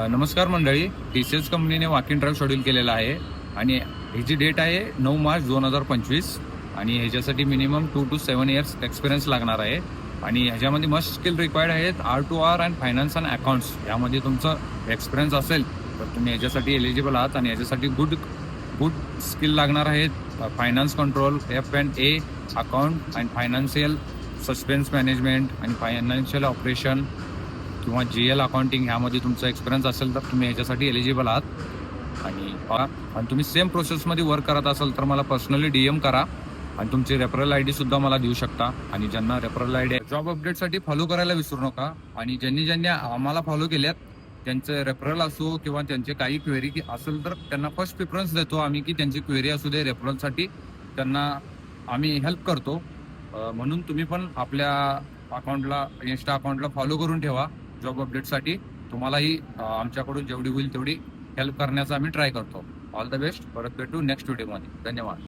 नमस्कार मंडळी. TCS कंपनीने वॉक इन ड्राईव्ह शेड्यूल केलेला आहे आणि ह्याची डेट आहे 9 मार्च 2025 आणि ह्याच्यासाठी मिनिमम 2 to 7 इयर्स एक्सपिरियन्स लागणार आहे आणि ह्याच्यामध्ये मस्ट स्किल रिक्वायर्ड आहेत R2R and finance and accounts. यामध्ये तुमचं एक्सपिरियन्स असेल तर तुम्ही ह्याच्यासाठी एलिजिबल आहात आणि ह्याच्यासाठी गुड स्किल लागणार आहेत. Finance control, F&A, account and financial suspense management आणि फायनान्शियल ऑपरेशन किंवा GL अकाउंटिंग ह्यामध्ये तुमचा एक्सपिरियन्स असेल तर तुम्ही ह्याच्यासाठी एलिजिबल आहात. आणि तुम्ही सेम प्रोसेसमध्ये वर्क करत असाल तर मला पर्सनली DM करा आणि तुमची रेफरल ID सुद्धा मला देऊ शकता. आणि ज्यांना रेफरल ID जॉब अपडेटसाठी फॉलो करायला विसरू नका. आणि ज्यांनी आम्हाला फॉलो केल्यात त्यांचे रेफरल असो किंवा त्यांचे काही क्वेरी असेल तर त्यांना फर्स्ट प्रिफरन्स देतो आम्ही की त्यांची क्वेरी असू दे, रेफरलसाठी त्यांना आम्ही हेल्प करतो. म्हणून तुम्ही पण आपल्या अकाउंटला, इन्स्टा अकाउंटला फॉलो करून ठेवा. जॉब अपडेटसाठी तुम्हालाही आमच्याकडून जेवढी होईल तेवढी हेल्प करण्याचा आम्ही ट्राय करतो. All the best. परत भेटू नेक्स्ट व्हिडिओमध्ये. धन्यवाद.